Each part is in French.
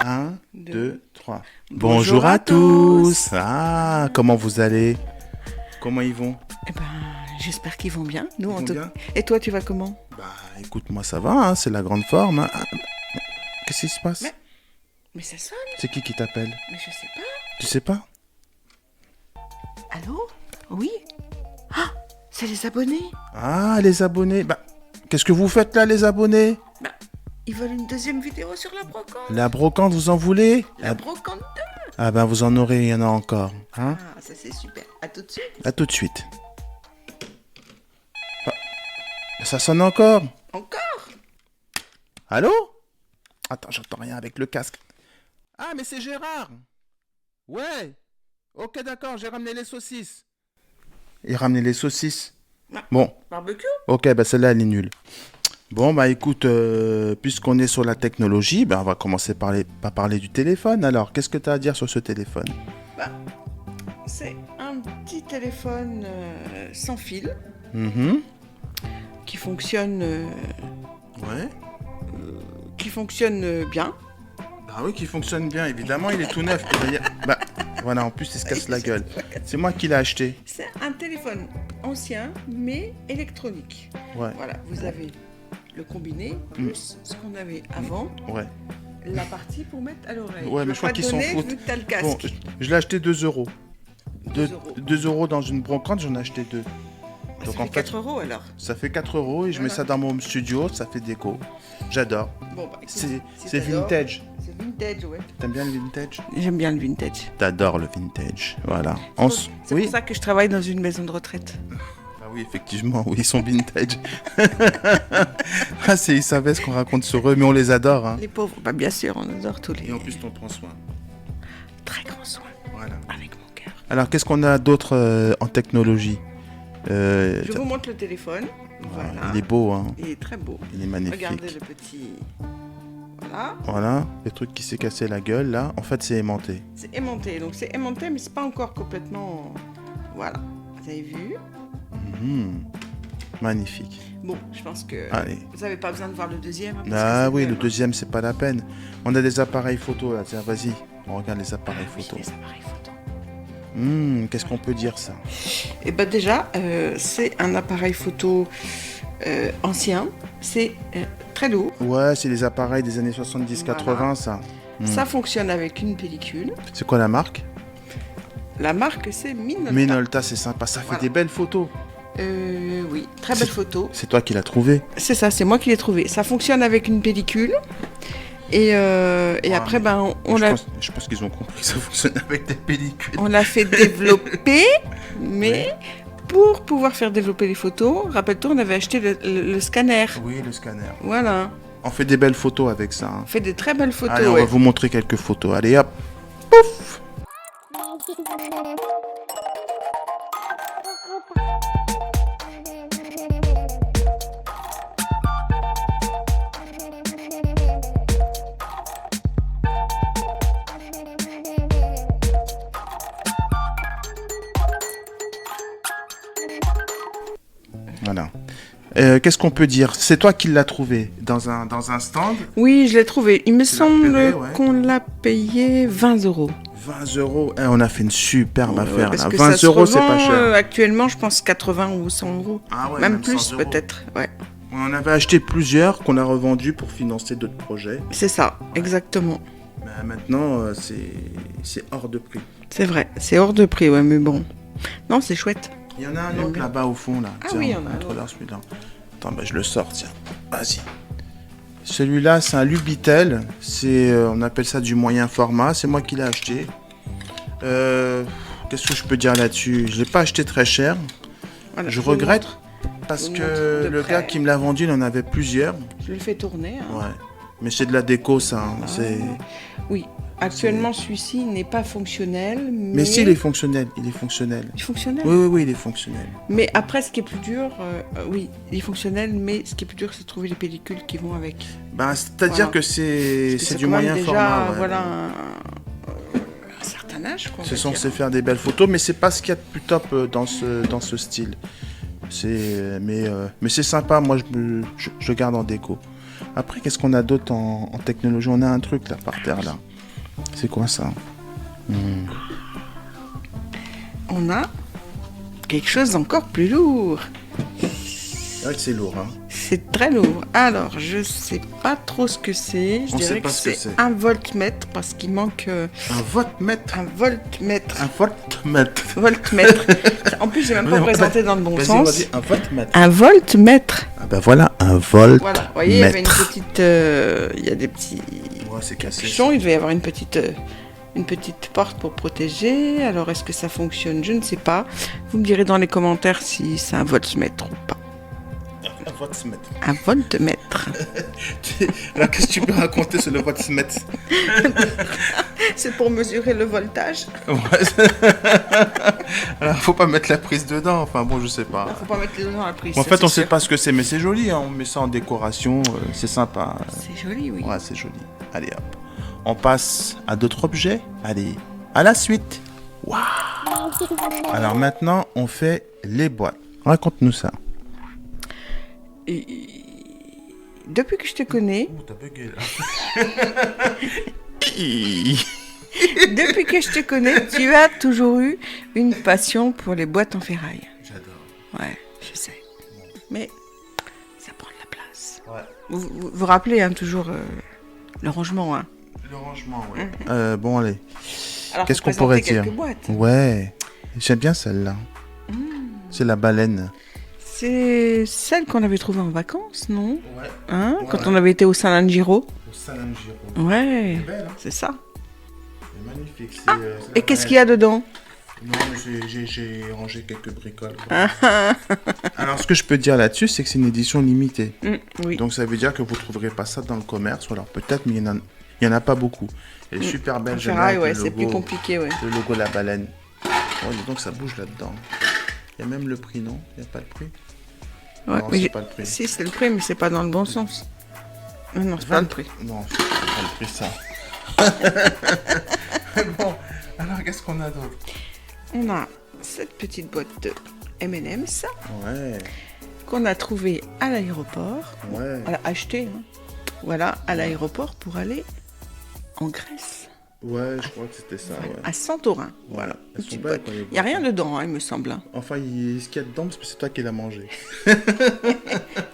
Un, deux, trois. Bonjour à tous. Ah, comment vous allez? Comment ils vont? Eh ben, j'espère qu'ils vont bien. Nous, Ils vont bien? Et toi, tu vas comment? Bah, écoute, moi ça va, hein, c'est la grande forme. Hein. Ah, qu'est-ce qui se passe? Mais ça sonne. C'est qui t'appelle? Mais je sais pas. Tu sais pas? Allô? Oui? Ah, c'est les abonnés. Ah, les abonnés. Bah, qu'est-ce que vous faites là, les abonnés? Bah, ils veulent une deuxième vidéo sur la brocante. La brocante, vous en voulez? La brocante 2. Ah ben, vous en aurez, il y en a encore. Hein? Ah, ça c'est super. À tout de suite. À tout de suite. Ah, ça sonne encore? Encore? Allô? Attends, j'entends rien avec le casque. Ah, mais c'est Gérard. Ouais. Ok, d'accord, j'ai ramené les saucisses. Il ramené les saucisses. Ah. Bon, Barbecue? ok, bah celle-là, elle est nulle. Bon, bah écoute, puisqu'on est sur la technologie, bah, on va commencer par parler du téléphone. Alors, qu'est-ce que tu as à dire sur ce téléphone? Bah, c'est un petit téléphone sans fil Mhm. qui fonctionne, Ouais. bien. Bah oui, qui fonctionne bien, évidemment, il est tout neuf. Bah, voilà, en plus, il se casse la gueule. C'est moi qui l'ai acheté. C'est un téléphone ancien, mais électronique. Ouais, Voilà, vous avez le combiné, plus ce qu'on avait avant, ouais. la partie pour mettre à l'oreille. Ouais, mais je crois qu'ils s'en foutent. Vu que t'as le Bon, casque. je l'ai acheté 2 euros. 2 euros. 2 euros dans une brocante, j'en ai acheté 2. Ça Donc fait en fait, 4 euros alors. ça fait 4 euros et je mets Voilà. ça dans mon studio, ça fait déco. J'adore. Bon, bah, écoute, C'est si c'est t'adores, vintage. C'est vintage, ouais. T'aimes bien le vintage? J'aime bien le vintage. T'adores le vintage, voilà. C'est Oui. pour ça que je travaille dans une maison de retraite. Ah oui, effectivement, oui, ils sont vintage. Ah, ils savaient ce qu'on raconte sur eux, mais on les adore. Hein. Les pauvres, bah bien sûr, on adore tous les... Et en plus, t'en prends soin. Très grands soins, Voilà. avec mon cœur. Alors, qu'est-ce qu'on a d'autre en technologie? Je vous montre le téléphone. Voilà. Il est beau, hein. Il est très beau. Il est magnifique. Regardez le petit... Voilà. Voilà, le truc qui s'est cassé la gueule, là, en fait, c'est aimanté. C'est aimanté, donc c'est aimanté, mais c'est pas encore complètement... Voilà, vous avez vu? Mhm. Magnifique. Bon, je pense que Allez. vous n'avez pas besoin de voir le deuxième. Hein, parce Ah que c'est oui, même, le deuxième, c'est pas la peine. On a des appareils photo, là, tiens, vas-y. On regarde les appareils Oui, photo. les appareils photo. Qu'est-ce qu'on peut dire, ça? Et ben déjà, c'est un appareil photo ancien. C'est très lourd. Ouais, c'est les appareils des années 70-80, Voilà. ça. Ça fonctionne avec une pellicule. C'est quoi la marque? La marque, c'est Minolta. Minolta, c'est sympa, ça fait Voilà. des belles photos. Oui, très belle photo. C'est toi qui l'as trouvé. C'est ça, c'est moi qui l'ai trouvé. Ça fonctionne avec une pellicule. Et après, ben, Je pense qu'ils ont compris que ça fonctionne avec des pellicules. on l'a fait développer, mais pour pouvoir faire développer les photos, rappelle-toi, on avait acheté le scanner. Oui, le scanner. Voilà, On fait des belles photos avec ça. Hein. on fait des très belles photos. Allez, on ouais. va vous montrer quelques photos. Allez, hop. Pouf. Voilà. Qu'est-ce qu'on peut dire? C'est toi qui l'as trouvé dans un stand. Oui, je l'ai trouvé. Il me semble repéré, ouais. qu'on l'a payé 20 euros. 20 euros. On a fait une superbe affaire. Parce Là. que 20 ça se euros, c'est pas revend, cher. actuellement, je pense 80 ou 100 euros. Ah ouais, même plus 100 euros. peut-être. Ouais. On en avait acheté plusieurs qu'on a revendus pour financer d'autres projets. C'est ça, exactement. Mais maintenant, c'est hors de prix. C'est vrai, c'est hors de prix, ouais, mais bon. Non, c'est chouette. Il y en a un J'aime autre bien. là-bas au fond. Là. Ah Tiens, oui, il y en a un contrôleur, celui-là. Attends, bah, je le sors, tiens. Vas-y. Celui-là, c'est un Lubitel. On appelle ça du moyen format. C'est moi qui l'ai acheté. Qu'est-ce que je peux dire là-dessus? Je ne l'ai pas acheté très cher. Voilà, Je vous regrette montre. parce vous que montre de le près. gars qui me l'a vendu, il en avait plusieurs. Je le fais tourner. Hein. Ouais. Mais c'est de la déco, ça. Hein. C'est... Oui, actuellement, celui-ci n'est pas fonctionnel, Mais si, il est fonctionnel. Il est fonctionnel. Il est fonctionnel. Oui, oui, oui, il est fonctionnel. Mais après, ce qui est plus dur, oui, il est fonctionnel, mais ce qui est plus dur, c'est de trouver les pellicules qui vont avec. Ben, c'est-à-dire Voilà. que c'est Parce que c'est du quand même moyen déjà, format. Ouais. voilà, un certain âge, quoi. on C'est va censé dire. faire des belles photos, mais c'est pas ce qu'il y a de plus top dans ce style. Mais c'est sympa, moi je le garde en déco. Après, qu'est-ce qu'on a d'autre en technologie? On a un truc là par terre là. C'est quoi ça? On a quelque chose d'encore plus lourd. C'est vrai que c'est lourd, hein. C'est très lourd. Alors, je sais pas trop ce que c'est. Je On sait dirais pas que ce que c'est c'est. un voltmètre parce qu'il manque Un voltmètre. un voltmètre. Un voltmètre. Voltmètre. En plus, j'ai même pas présenté dans le bon Vas-y, sens. vas-y, un voltmètre. Un voltmètre. Ah ben voilà, un voltmètre. Voilà. Vous voyez, il y avait une petite. Il y a des petits Ouais, c'est cassé. capuchons. Il devait y avoir une petite porte pour protéger. Alors, est-ce que ça fonctionne? Je ne sais pas. Vous me direz dans les commentaires si c'est un voltmètre ou pas. Un voltmètre. Un voltmètre. Alors, qu'est-ce que tu peux raconter sur le voltmètre? C'est pour mesurer le voltage. Ouais. Alors, faut pas mettre la prise dedans. Enfin, bon, je sais pas. Il faut pas mettre les doigts dans la prise. En ça, fait, on c'est sait sûr. pas ce que c'est, mais c'est joli. Hein. On met ça en décoration. C'est sympa. C'est joli, oui. Ouais, c'est joli. Allez, hop. On passe à d'autres objets. Allez, à la suite. Waouh. Alors maintenant, on fait les boîtes. Raconte-nous ça. Et depuis que je te connais, Ouh, t'as bugué là. depuis que je te connais, tu as toujours eu une passion pour les boîtes en ferraille. J'adore. Ouais, je sais. Mais ça prend de la place. Ouais. Vous rappelez hein, toujours le rangement. Hein. Le rangement, ouais. Bon, allez. Alors, Qu'est-ce faut qu'on pourrait présenter dire? quelques boîtes. Ouais. J'aime bien celle-là. C'est la baleine. C'est celle qu'on avait trouvée en vacances, non? Ouais. Hein? Ouais. Quand on avait été au Salangiro. Au Salangiro. Ouais, C'est belle, hein. c'est ça. C'est magnifique. Et qu'est-ce qu'il y a dedans? Non, mais j'ai rangé quelques bricoles. Alors, ce que je peux dire là-dessus, c'est que c'est une édition limitée. Oui. Donc, ça veut dire que vous ne trouverez pas ça dans le commerce. Ou alors, peut-être, mais il y en a pas beaucoup. Elle est super belle. En j'aime ferraille, bien ouais, avec le c'est plus logo- compliqué, ouais. Le logo de la baleine. Oh, dis donc, ça bouge là-dedans. Il y a même le prix, non? Il n'y a pas le prix? Ouais, Non, mais c'est pas le prix. Si, c'est le prix, mais c'est pas dans le bon sens. Non, c'est pas le prix. Non, c'est pas le prix, ça. Bon, alors, qu'est-ce qu'on a d'autre? On a cette petite boîte de M&M's Ouais, qu'on a trouvée à l'aéroport. ouais. Elle a acheté, hein. Voilà, à l'aéroport pour aller en Grèce, Ouais, je crois que c'était ça, ouais. à Santorin. Voilà. Une Elles sont petite belles boîte. quand Il n'y a rien dedans, hein, il me semble. Hein. Enfin, ce qu'il y a dedans, parce que c'est toi qui l'as mangé.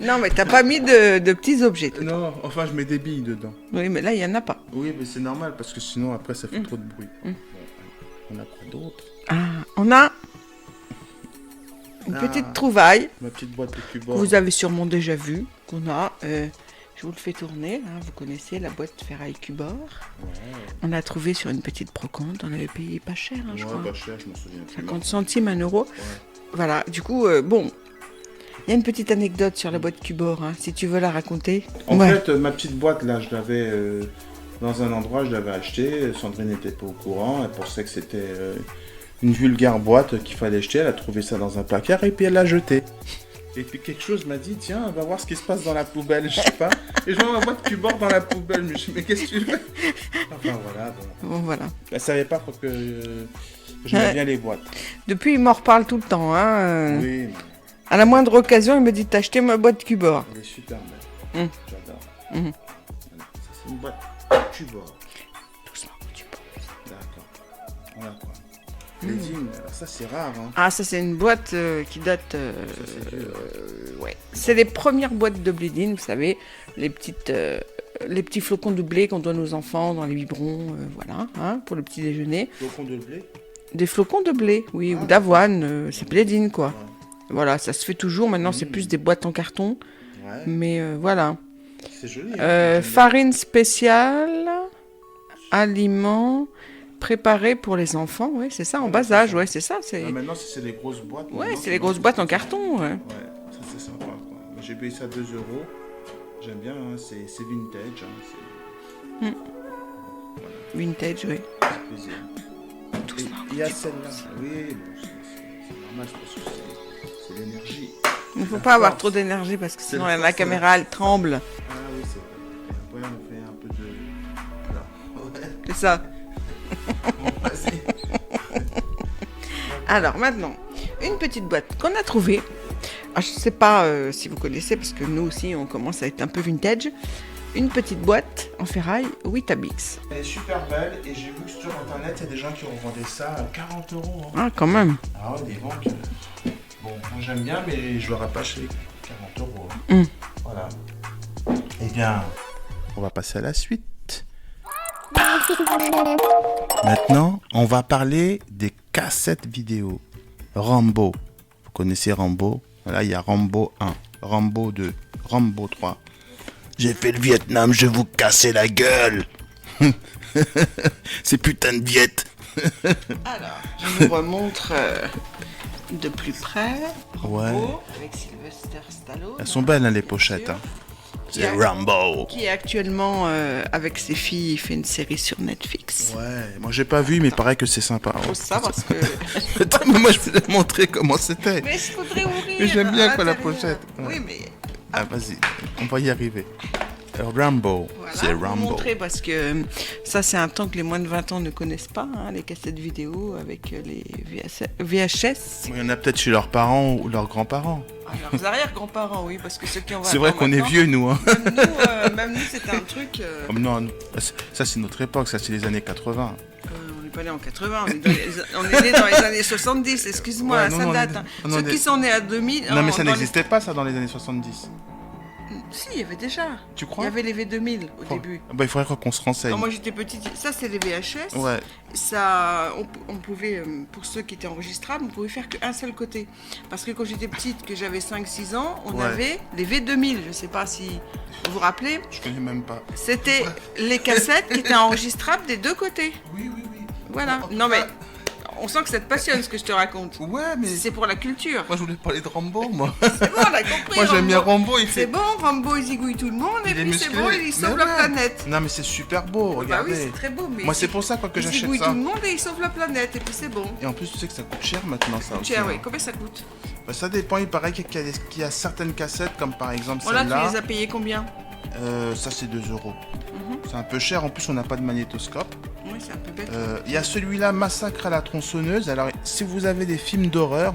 Non, mais t'as pas mis de petits objets. toi. Non, enfin, je mets des billes dedans. Oui, mais là, il n'y en a pas. Oui, mais c'est normal, parce que sinon, après, ça fait trop de bruit. Bon, on a quoi d'autre? Ah, on a une Ah. petite trouvaille Ma petite boîte de que cubord. vous avez sûrement déjà vue, qu'on a. Je vous le fais tourner, là, vous connaissez la boîte ferraille Cubor. On l'a trouvée sur une petite brocante, on avait payé pas cher, hein, je Ouais, crois. pas cher, je m'en souviens plus. 50 centimes, 1 euro. Ouais. Voilà, du coup, bon, il y a une petite anecdote sur la boîte Cubor, hein, si tu veux la raconter. En Ouais. fait, ma petite boîte, là, je l'avais dans un endroit, je l'avais achetée. Sandrine n'était pas au courant. Elle pensait que c'était une vulgaire boîte qu'il fallait jeter. Elle a trouvé ça dans un placard et puis elle l'a jetée. Et puis quelque chose m'a dit, tiens, on va voir ce qui se passe dans la poubelle, je sais pas. Et je vois ma boîte Cubor dans la poubelle. Je me suis dit, mais qu'est-ce que tu fais? Enfin voilà, bon. Bon, voilà. Elle savait pas que j'aimais Ouais. bien les boîtes. Depuis, il m'en reparle tout le temps. Hein, Oui, mais À la moindre occasion, il me dit, t'as acheté ma boîte Cubor. elle est super belle. J'adore. Mhm. Voilà, ça, c'est une boîte Cubor. Doucement, tu peux. D'accord. On a quoi? Les dîmes, alors ça c'est rare, hein. Ah, ça, c'est une boîte qui date... Ça, c'est vieux. ouais. C'est les premières boîtes de blédine, vous savez, les petits flocons de blé qu'on donne aux enfants dans les biberons, voilà, hein, pour le petit déjeuner. Flocons de blé. Des flocons de blé, oui, ou d'avoine, c'est blédine, quoi. Voilà, ça se fait toujours, maintenant c'est plus des boîtes en carton, Ouais, mais voilà. c'est joli. Hein, Farine spéciale, aliments préparés pour les enfants, ouais, c'est ça, en bas âge, ouais, c'est ça, c'est... Ah, maintenant, c'est les grosses boîtes. Ouais, maintenant, c'est les grosses boîtes en carton, ouais. Ouais, ça c'est sympa. Quoi. Moi, j'ai payé ça 2 euros. J'aime bien, hein, c'est vintage. Hein, Vintage, oui. c'est plaisir. Tout Et ça, il y a celle-là. Oui, bon, c'est normal, c'est parce que c'est l'énergie. Il ne faut La pas avoir force. trop d'énergie parce que C'est sinon la la force, caméra elle tremble. Ah oui, c'est vrai. Et après, on fait un peu de. Voilà. Ouais. C'est ça. Bon, vas-y. Alors maintenant, une petite boîte qu'on a trouvée. Ah, je ne sais pas si vous connaissez parce que nous aussi on commence à être un peu vintage. une petite boîte en ferraille Weetabix. Elle est super belle et j'ai vu que sur internet, il y a des gens qui ont vendu ça à 40 euros. Hein. Ah, quand même. Ah ouais, des ventes. Bon, moi j'aime bien, mais je l'aurais pas acheté 40 euros. Hein. Voilà. Eh bien, on va passer à la suite. Maintenant, on va parler des cassettes vidéo. Rambo. Vous connaissez Rambo? Là, il y a Rambo 1, Rambo 2, Rambo 3. J'ai fait le Vietnam, je vais vous casser la gueule. Ces putains de Viet. Alors, je vous remontre de plus près. Rambo, Ouais. avec Sylvester Stallone. Elles sont belles, hein, les pochettes. Hein. C'est Rambo. Qui est actuellement, avec ses filles, il fait une série sur Netflix. Ouais, moi j'ai pas vu, mais il paraît que c'est sympa. Faut ça parce que... Attends, mais moi je vais te montrer comment c'était. Mais je voudrais ouvrir. Mais j'aime bien à quoi la l'intérieur. pochette. Ouais. Oui, mais Ah vas-y, on va y arriver. Rambo, voilà, c'est vous Rambo. montrer parce que ça c'est un temps que les moins de 20 ans ne connaissent pas, hein, les cassettes vidéo avec les VHS. Il y en a peut-être chez leurs parents ou leurs grands-parents. Ah, leurs arrière-grands-parents, oui, parce que ceux qui ont 20 C'est vrai ans qu'on est maintenant, vieux nous. Hein. Même nous c'était un truc... Oh, non, ça c'est notre époque, ça c'est les années 80. on n'est pas né en 80, on est né dans les années 70, excuse-moi, Ouais, non, ça non, date. on est- Hein. non, Ceux on est- qui sont nés à 2000... Non mais ça dans n'existait pas ça dans les années 70. Si, il y avait déjà. Tu crois? Il y avait les V2000 au Faut- début. Bah, il faudrait qu'on se renseigne. Quand moi j'étais petite, ça c'est les VHS. Ouais. Ça, on pouvait, pour ceux qui étaient enregistrables, on pouvait faire qu'un seul côté. Parce que quand j'étais petite, que j'avais 5-6 ans, on Ouais. avait les V2000. Je ne sais pas si vous vous rappelez. Je connais même pas. C'était les cassettes qui étaient enregistrables des deux côtés. Oui, oui, oui. Voilà. En tout Non mais, cas- on sent que ça te passionne ce que je te raconte. Ouais, mais C'est pour la culture. moi je voulais parler de Rambo, moi. C'est bon, on a compris. Moi j'aime bien Rambo, il C'est fait. bon, Rambo il zigouille tout le monde et Il est puis c'est musclé. bon, il sauve Mais la ouais. planète. Non mais c'est super beau, Bah regardez. oui, c'est très beau, mais Moi c'est pour ça quoi, que il j'achète zigouille ça. tout le monde et il sauve la planète et puis c'est bon. Et en plus tu sais que ça coûte cher maintenant ça aussi. Cher, hein. oui. Combien ça coûte? Bah, ça dépend, il paraît qu'il y a certaines cassettes comme par exemple Voilà, tu celle-là. les as payés combien? Ça c'est 2 euros. C'est un peu cher, en plus on n'a pas de magnétoscope. Oui, c'est un peu bête. Il y a celui-là, Massacre à la tronçonneuse. Alors si vous avez des films d'horreur,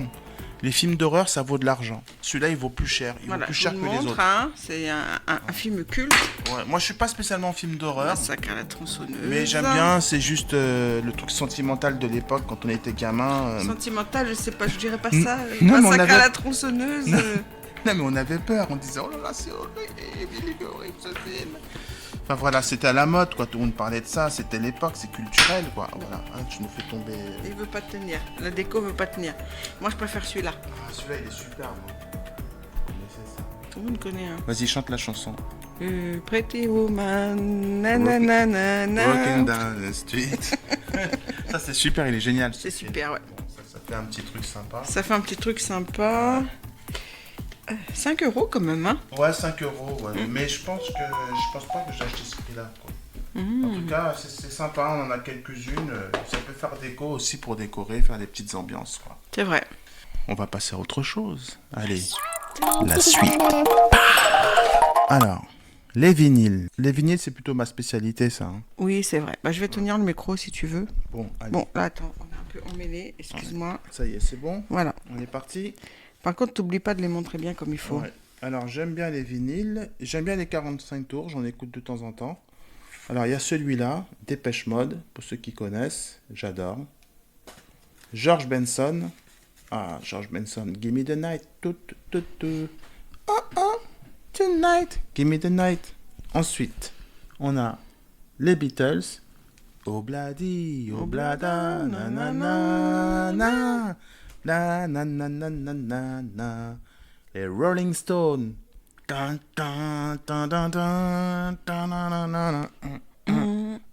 les films d'horreur ça vaut de l'argent. Celui-là il vaut plus cher, il Voilà, vaut plus je cher vous que le les montre, autres. hein, c'est un film culte. Ouais, moi je suis pas spécialement film d'horreur. Massacre à la tronçonneuse. Mais j'aime bien, c'est juste le truc sentimental de l'époque quand on était gamin. Sentimental, je sais pas, je dirais pas Mm. ça. Non, mais on Massacre avait- à la tronçonneuse. Non mais on avait peur, on disait oh là là c'est horrible, il est horrible ce film. Enfin voilà, c'était à la mode quoi, tout le monde parlait de ça, c'était l'époque, c'est culturel quoi. Voilà, ah, tu nous fais tomber. Il veut pas tenir. La déco veut pas tenir. Moi, je préfère celui-là. Ah, celui-là il est super moi. Vous connaissez ça. Tout le monde connaît, hein. Vas-y, chante la chanson. Pretty woman, nananana. Walking down the street. Ça c'est super, il est génial. ce C'est film. super, ouais. Bon, ça fait un petit truc sympa. Ça fait un petit truc sympa. 5 € quand même, hein. Ouais, 5 euros, ouais. Mais je pense pas que j'ai acheté ce prix-là. Quoi. En tout cas, c'est sympa, on en a quelques-unes. Ça peut faire déco aussi pour décorer, faire des petites ambiances. Quoi. C'est vrai. On va passer à autre chose. Allez, la suite. Alors, les vinyles. Les vinyles, c'est plutôt ma spécialité, ça. Hein. Oui, c'est vrai. Bah, je vais tenir le micro si tu veux. Bon, allez. Bon, là, attends, on est un peu emmêlé, excuse-moi. Ça y est, c'est bon. Voilà. On est parti. Par contre, t'oublies pas de les montrer bien comme il faut. Ouais. Alors, j'aime bien les vinyles. J'aime bien les 45 tours, j'en écoute de temps en temps. Alors, il y a celui-là, Dépêche Mode, pour ceux qui connaissent. J'adore. George Benson. Ah, George Benson. Give me the night. Tout, tout, tout. Oh, oh, tonight. Give me the night. Ensuite, on a les Beatles. Obladi, oblada, na na na na. Na na na na na na na. Les Rolling Stones. Dun, dun, dun, dun, dun, dun, na, na, na, na.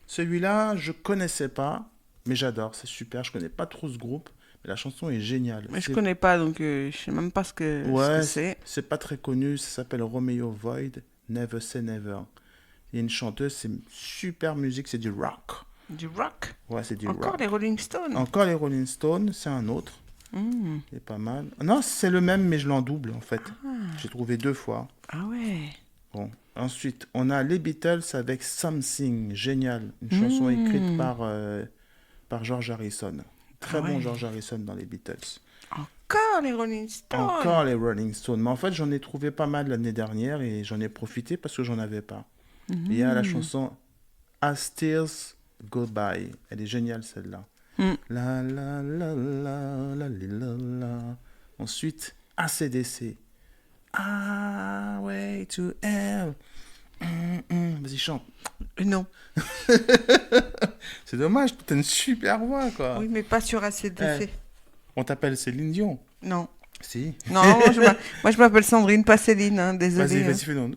Celui-là, je connaissais pas, mais j'adore, c'est super. Je connais pas trop ce groupe, mais la chanson est géniale. Mais je C'est- connais pas, donc je sais même pas ce que Ouais, c'est. c'est pas très connu, ça s'appelle Romeo Void, Never Say Never. Il y a une chanteuse, c'est une super musique, c'est du rock. Du rock. Ouais, c'est du Encore rock. les Rolling Stones. Encore les Rolling Stones, c'est un autre. Mmh. Il est pas mal. Non, c'est le même, mais je l'en double en fait. J'ai trouvé 2 fois. Ah ouais. Bon. Ensuite, on a les Beatles avec Something, génial. Une chanson écrite par George Harrison. Très Ah ouais. bon George Harrison dans les Beatles. Encore les Rolling Stones. Encore les Rolling Stones. Mais en fait, j'en ai trouvé pas mal l'année dernière et j'en ai profité parce que j'en avais pas. Il y a la chanson As Tears Go By. Elle est géniale celle-là. La la la la la la la. Ensuite, AC/DC. Way to Hell. Vas-y, chante. Non. C'est dommage, t'as une super voix, quoi. Oui, mais pas sur AC/DC. On t'appelle Céline Dion. Non. Si. Non, moi je m'appelle Sandrine, pas Céline, hein, désolée. Vas-y, fais donc.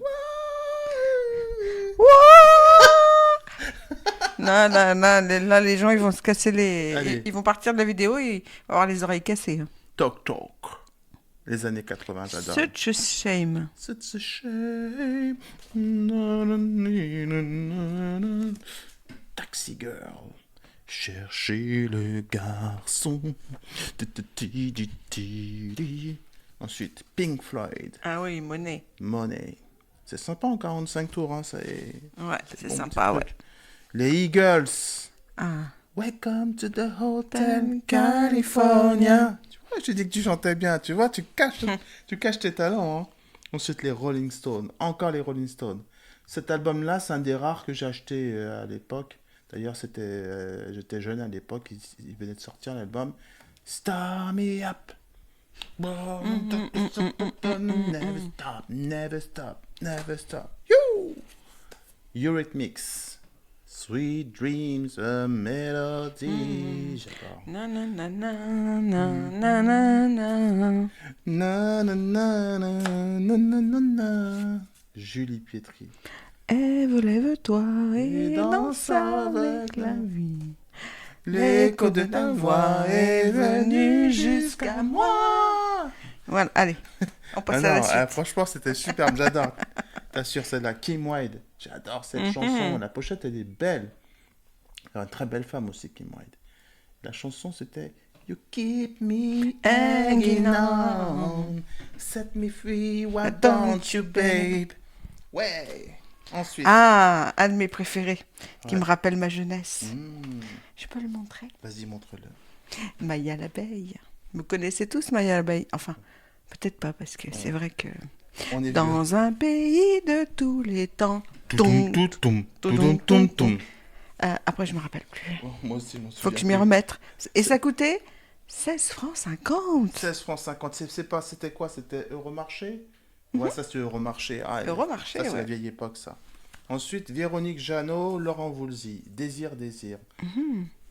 Non, là, les gens, ils vont se casser Allez. Ils vont partir de la vidéo et ils vont avoir les oreilles cassées. Hein. Toc Toc. Les années 80, j'adore. Such a shame. Such a shame. Na, na, na, na, na. Taxi Girl. Cherchez le garçon. Ensuite, Pink Floyd. Ah oui, Monet. Money. C'est sympa en 45 tours, hein, ça est... Ouais, c'est bon sympa, petit ouais. truc. Les Eagles. Ah. Welcome to the Hotel California. Tu vois, je t'ai dit que tu chantais bien. Tu vois, tu caches tes talents. Hein. Ensuite, les Rolling Stones. Encore les Rolling Stones. Cet album-là, c'est un des rares que j'ai acheté à l'époque. D'ailleurs, j'étais jeune à l'époque. Il venait de sortir l'album. Start me up. Never stop, never stop, never stop. You! Eurythmics. Sweet Dreams, a Melody. J'adore. Na na na na na na na na. Na na na na na na na na. Julie Pietri. Lève-toi et Et danse danse avec avec la la vie. L'écho de ta voix est venu jusqu'à moi. Voilà, allez, on passe à la suite. Franchement, c'était superbe, j'adore. T'assures celle-là, Kim Wilde. J'adore cette chanson. La pochette, elle est belle. Une très belle femme aussi, Kim Wilde. La chanson, c'était You keep me hanging on, set me free, why don't you, babe? Ouais. Ensuite. Ah, un de mes préférés, qui Ouais. me rappelle ma jeunesse. Mmh. Je peux le montrer. Vas-y, montre-le. Maya l'abeille. Vous connaissez tous Maya l'abeille? Enfin, peut-être pas, parce que c'est vrai que... On est vieux. Dans un pays de tous les temps. Toutoum, toutoum, toutoum, toutoum, toutoum. Après, je me rappelle plus. Oh, moi aussi, je m'en Faut souviens que je m'y plus. remette. Et ça coûtait 16 francs 50. 16 francs 50. C'était quoi? C'était Euromarché? Ouais, ça c'est Euromarché. Ah, Euromarché, ça c'est la ouais. vieille époque, ça. Ensuite, Véronique Jeannot, Laurent Voulzy. Désir.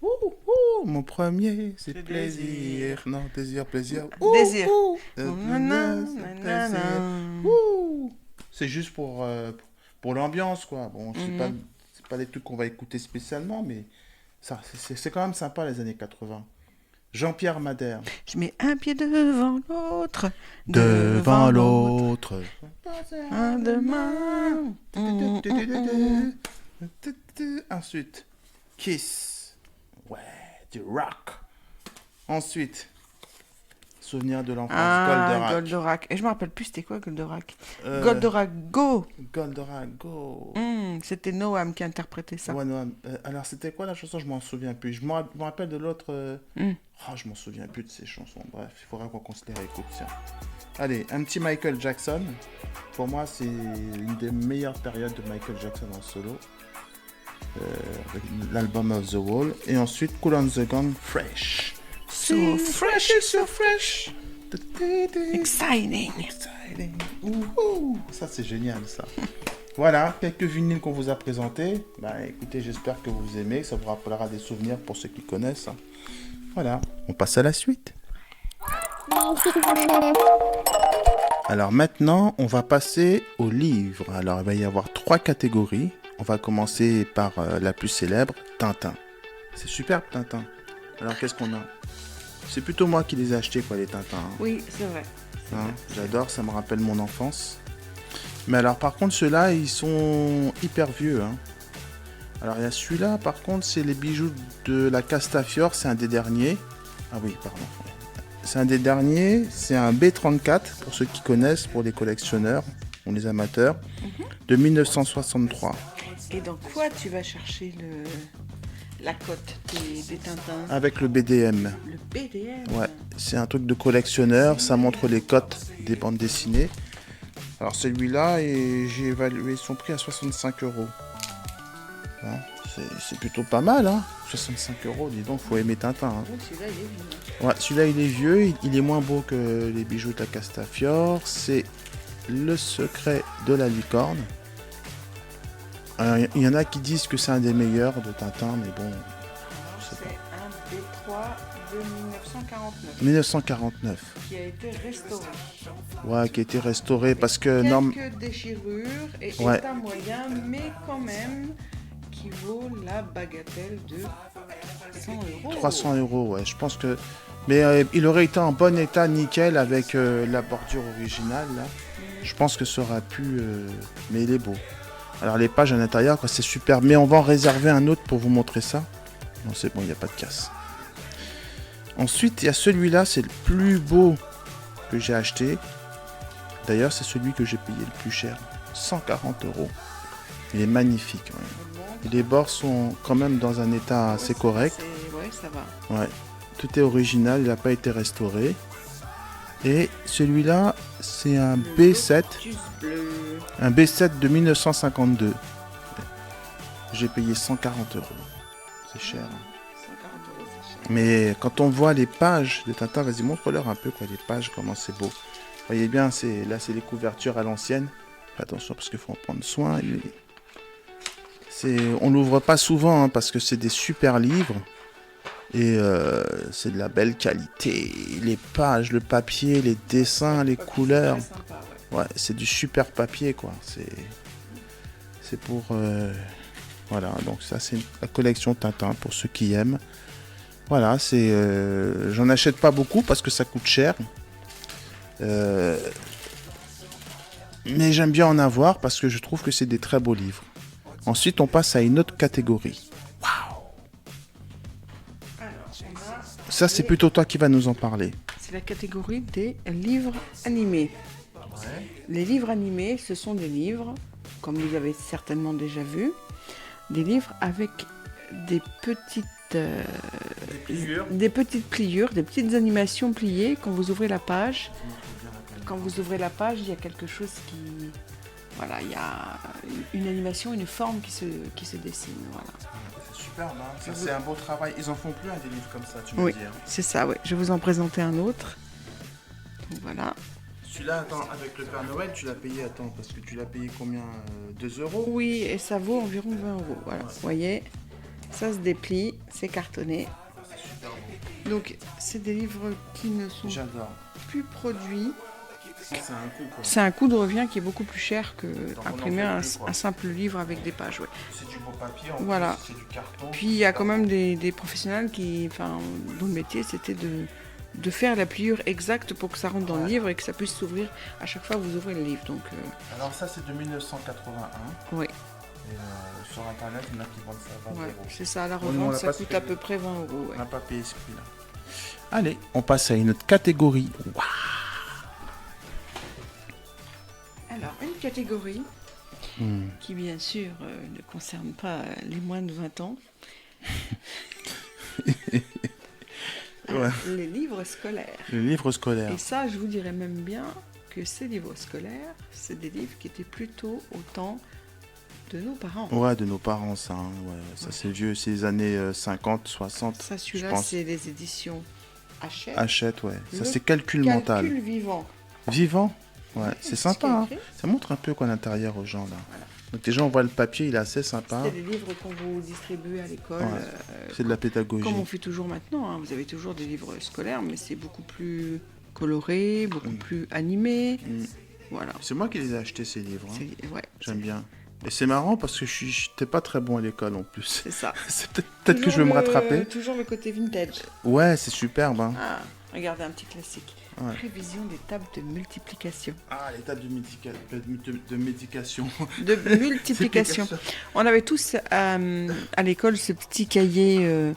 Ouh, ouh, mon premier, c'est C'est plaisir. désir. Non, plaisir. Désir. Ouh, Nanana, c'est nanana. plaisir. Ouh. C'est juste pour l'ambiance, quoi. Bon, c'est pas des trucs qu'on va écouter spécialement, mais ça, c'est quand même sympa, les années 80. Jean-Pierre Madère. Je mets un pied devant l'autre. Un demain. Ensuite, Kiss. Ouais, du rock. Ensuite, souvenir de l'enfance, Goldorak. Goldorak. Et je me rappelle plus c'était quoi Goldorak. Euh, Goldorak Go. Goldorak, go. C'était Noam qui interprétait ça. Ouais, non, alors, c'était quoi la chanson? Je m'en souviens plus. Je me rappelle de l'autre. Oh, je m'en souviens plus de ces chansons. Bref, il faudra qu'on se les réécoute. Tiens. Allez, un petit Michael Jackson. Pour moi, c'est une des meilleures périodes de Michael Jackson en solo. Avec l'album of the Wall. Et ensuite, Cool on the Gang, Fresh. So fresh, so fresh. Exciting. Exciting. Ouhou. Ça, c'est génial, ça. Voilà, quelques vinyles qu'on vous a présentés. Bah, écoutez, j'espère que vous aimez, que ça vous rappellera des souvenirs pour ceux qui connaissent. Hein. Voilà, on passe à la suite. Alors maintenant, on va passer aux livres. Alors, il va y avoir 3 catégories. On va commencer par la plus célèbre, Tintin. C'est superbe, Tintin. Alors, qu'est-ce qu'on a? C'est plutôt moi qui les ai achetés, quoi, les Tintins. Hein. Oui, c'est vrai. Hein, j'adore, ça me rappelle mon enfance. Mais alors, par contre, ceux-là, ils sont hyper vieux. Hein. Alors, il y a celui-là, par contre, c'est les bijoux de la Castafiore. C'est un des derniers. Ah oui, pardon. C'est un des derniers. C'est un B34, pour ceux qui connaissent, pour les collectionneurs ou les amateurs, de 1963. Et dans quoi tu vas chercher la cote des Tintins. Avec le BDM. Le BDM. Ouais, c'est un truc de collectionneur, ça montre les cotes des bandes dessinées. Alors celui-là, j'ai évalué son prix à 65 €. Hein, c'est plutôt pas mal, hein. 65 €, dis donc, faut aimer Tintin. Hein. Oh, celui-là, il est vieux. Ouais, celui-là il est vieux, il est moins beau que les bijoux de la Castafiore. C'est le secret de la licorne. Il y en a qui disent que c'est un des meilleurs de Tintin, mais bon, je sais C'est pas. un B3 de 1949 1949. qui a été restauré. Ouais, qui a été restauré parce que Quelques déchirures et Ouais. état moyen, mais quand même qui vaut la bagatelle de 100 €. 300 €, ouais, je pense que... Mais il aurait été en bon état, nickel, avec la bordure originale, là. Je pense que ça aurait pu... Mais il est beau. Alors les pages à l'intérieur, quoi, c'est super. Mais on va en réserver un autre pour vous montrer ça. Non, c'est bon, il n'y a pas de casse. Ensuite, il y a celui-là, c'est le plus beau que j'ai acheté. D'ailleurs, c'est celui que j'ai payé le plus cher. 140 €. Il est magnifique. Ouais. Les bords sont quand même dans un état assez correct. Ouais, ça va. Ouais. Tout est original, il n'a pas été restauré. Et celui-là, c'est un B7. Lotus bleu. Un B7 de 1952. J'ai payé 140 €. C'est cher. Hein. 140 €, c'est cher. Mais quand on voit les pages de Tintin, vas-y, montre-leur un peu quoi, les pages, comment c'est beau. Vous voyez bien, là, c'est les couvertures à l'ancienne. Attention, parce qu'il faut en prendre soin. On l'ouvre pas souvent, hein, parce que c'est des super livres. Et c'est de la belle qualité. Les pages, le papier, les dessins, les couleurs. C'est sympa, ouais. Ouais, c'est du super papier, quoi. C'est pour... Voilà, donc ça, c'est la collection Tintin, pour ceux qui aiment. Voilà, j'en achète pas beaucoup, parce que ça coûte cher. Mais j'aime bien en avoir, parce que je trouve que c'est des très beaux livres. Ensuite, on passe à une autre catégorie. Waouh! Ça, c'est plutôt toi qui vas nous en parler. C'est la catégorie des livres animés. Les livres animés, ce sont des livres, comme vous avez certainement déjà vu, des livres avec des petites pliures, des petites animations pliées. Quand vous ouvrez la page, il y a quelque chose qui... Voilà, il y a une animation, une forme qui se dessine. Voilà. C'est superbe, hein. Ça, c'est un beau travail. Ils en font plus, des livres comme ça, tu Oui, veux dire. c'est ça, oui. Je vais vous en présenter un autre. Donc, voilà. Celui-là, attends, avec le Père Noël, tu l'as payé, parce que tu l'as payé combien 2 €? Oui, et ça vaut environ 20 €. Voilà, Ouais. vous voyez, ça se déplie, c'est cartonné. C'est super beau. Donc, c'est des livres qui ne sont J'adore. plus produits. C'est un coup, quoi. C'est un coût de revient qui est beaucoup plus cher que on en imprimer fait plus, quoi. un simple livre avec des pages. Ouais. C'est du beau papier, en Voilà. plus, c'est du carton. Puis il y a quand même des professionnels dont le métier c'était de faire la pliure exacte pour que ça rentre dans le livre et que ça puisse s'ouvrir à chaque fois que vous ouvrez le livre. Donc, Alors ça, c'est de 1981. oui, Et sur Internet, il y en a qui vendent ça à 20 ouais, €. c'est ça. À la Bon, nous, on revente, l'a ça pas coûte payé. à peu près 20 €. On Ouais. n'a pas payé ce prix-là. Allez, on passe à une autre catégorie. Waouh! Alors, une catégorie qui, bien sûr, ne concerne pas les moins de 20 ans. Ouais. Les livres scolaires. Le livre scolaire. Et ça, je vous dirais même bien que ces livres scolaires, c'est des livres qui étaient plutôt au temps de nos parents. Ouais, de nos parents, ça. Hein. Ouais, ça, c'est vieux. C'est les années 50, 60. Ça, je celui-là, pense. c'est les éditions Hachette. Hachette, ouais. Ça, Le c'est calcul mental. Calcul vivant. Vivant. Ouais, Ouais, c'est ce sympa. qui est Hein. écrit. Ça montre un peu quoi l'intérieur aux gens, là. Voilà. Donc, déjà, on voit le papier, il est assez sympa. C'est des livres qu'on vous distribue à l'école. Ouais. C'est de la pédagogie. Comme on fait toujours maintenant. Hein. Vous avez toujours des livres scolaires, mais c'est beaucoup plus coloré, beaucoup plus animé. Mm. Voilà. C'est moi qui les ai achetés, ces livres. Hein. Ouais, J'aime bien. Et c'est marrant parce que je n'étais pas très bon à l'école en plus. c'est ça. C'est peut-être que je vais me rattraper. Toujours le côté vintage. Ouais, c'est superbe. Hein. Ah, regardez un petit classique. Ouais. Prévision des tables de multiplication. Ah, l'étape de médication. De multiplication. On avait tous à l'école ce petit cahier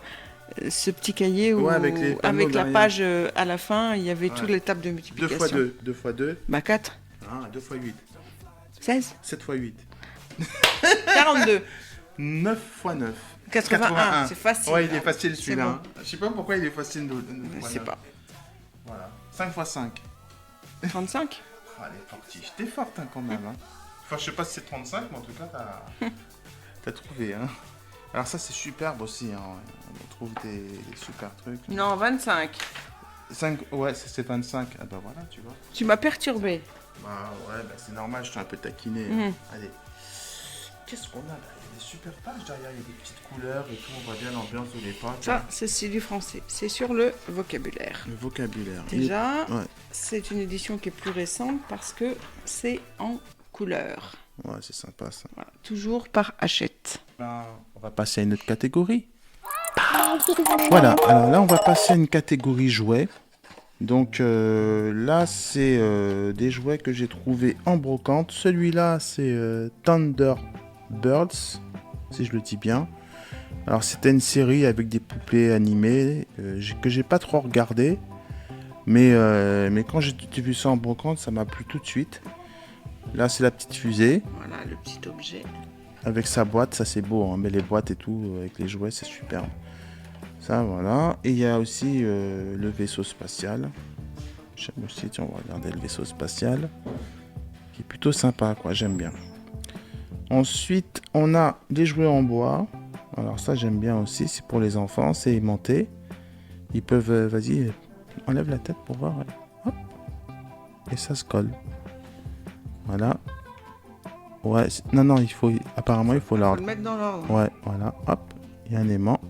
où, Ouais, avec les panneaux avec la derrière. page à la fin, il y avait Ouais. toutes les tables de 2 multiplication. fois 2. 2 fois 2. Bah 4, Ah, 2 fois 8. 16, 7 fois 8. 42. 9 x 9. 81, c'est facile. Ouais, il est hein. facile C'est celui-là. bon. Hein. Je sais pas pourquoi il est facile de Je sais pas. Voilà. 5 x 5. 35? Ah, elle est forte. T'es forte hein, quand même. Hein. Enfin, je sais pas si c'est 35, mais en tout cas, t'as trouvé. Hein. Alors ça, c'est superbe aussi. Hein. On trouve des super trucs. Non, 25. 5, ouais, c'est 25. Ah bah voilà, tu vois. Tu m'as perturbé. Bah ouais, bah c'est normal, je t'ai un peu taquiné. Mhm. Allez. Qu'est-ce qu'on a là? Il y a des super pages derrière, il y a des petites couleurs et tout. On voit bien l'ambiance où les pages. Ça, c'est du français. C'est sur le vocabulaire. Le vocabulaire. Déjà, Ouais. c'est une édition qui est plus récente parce que c'est en couleur. Ouais, c'est sympa ça. Voilà. Toujours par Hachette. Ben, on va passer à une autre catégorie. Voilà, alors là on va passer à une catégorie jouets. Donc là c'est des jouets que j'ai trouvés en brocante. Celui-là c'est Thunderbirds, si je le dis bien. Alors c'était une série avec des poupées animées que j'ai pas trop regardé. Mais quand j'ai vu ça en brocante, ça m'a plu tout de suite. Là c'est la petite fusée. Voilà le petit objet. Avec sa boîte, ça c'est beau, hein, mais les boîtes et tout, avec les jouets, c'est superbe. Ça, voilà. Et il y a aussi le vaisseau spatial. J'aime aussi, tiens, on va regarder le vaisseau spatial. Qui est plutôt sympa, quoi, j'aime bien. Ensuite, on a des jouets en bois. Alors ça, j'aime bien aussi, c'est pour les enfants, c'est aimanté. Ils peuvent, vas-y, enlève la tête pour voir. Ouais. Hop. Et ça se colle. Voilà. Ouais, non, apparemment, il faut Faut l'ordre. le mettre dans l'ordre. Ouais, voilà, hop, il y a un aimant.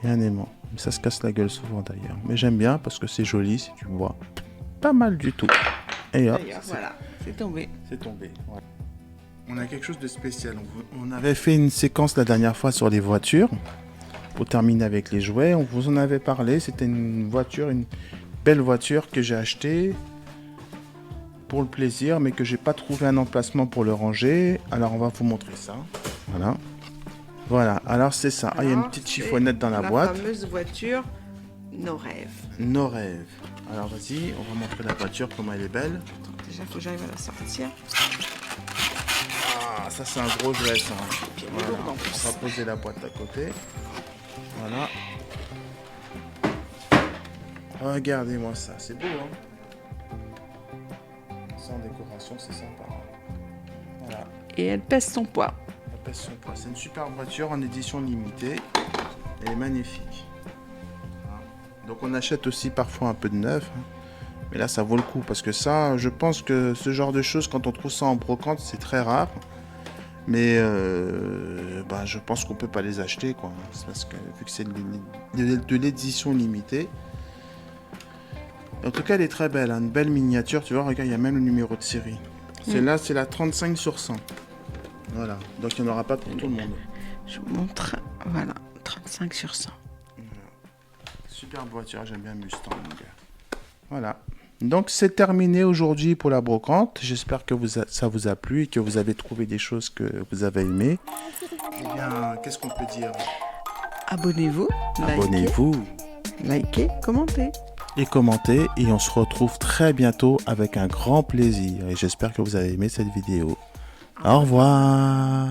Il y a un aimant. Mais ça se casse la gueule souvent d'ailleurs. Mais j'aime bien parce que c'est joli si tu vois. Pas mal du tout. Et hop, D'ailleurs, voilà, c'est tombé. c'est tombé. Ouais. On a quelque chose de spécial. On avait fait une séquence la dernière fois sur les voitures. Pour terminer avec les jouets, on vous en avait parlé. C'était une voiture, une belle voiture que j'ai achetée pour le plaisir, mais que j'ai pas trouvé un emplacement pour le ranger. Alors on va vous montrer ça. Voilà. Voilà, alors c'est ça. Ah, il y a une Alors, petite c'est chiffonnette dans la boîte. La fameuse voiture Nos rêves. Nos rêves. Alors vas-y, on va montrer la voiture, comment elle est belle. Attends, déjà, faut que j'arrive à la sortir. Ah, ça c'est un gros jouet ça. Puis elle est Voilà. lourde en plus. On va poser la boîte à côté. Voilà. Regardez-moi ça, c'est beau hein. Ça en décoration, c'est sympa. Voilà. Et elle pèse son poids. Elle pèse son poids. C'est une super voiture en édition limitée. Elle est magnifique. Voilà. Donc on achète aussi parfois un peu de neuf. Hein. Mais là ça vaut le coup parce que ça, je pense que ce genre de choses, quand on trouve ça en brocante, c'est très rare. Mais je pense qu'on peut pas les acheter quoi. C'est parce que vu que c'est de l'édition limitée. En tout cas elle est très belle, hein. Une belle miniature. Tu vois, regarde, il y a même le numéro de série. Celle-là c'est la 35 sur 100. Voilà, donc il n'y en aura pas pour tout le monde. Je vous montre. Voilà, 35 sur 100. Superbe voiture, j'aime bien Mustang. Voilà. Donc c'est terminé aujourd'hui pour la brocante. J'espère que ça vous a plu et que vous avez trouvé des choses que vous avez aimées. Eh bien, qu'est-ce qu'on peut dire? Abonnez-vous. Abonnez-vous. Likez, commentez. Et commentez. Et on se retrouve très bientôt avec un grand plaisir. Et j'espère que vous avez aimé cette vidéo. Au revoir.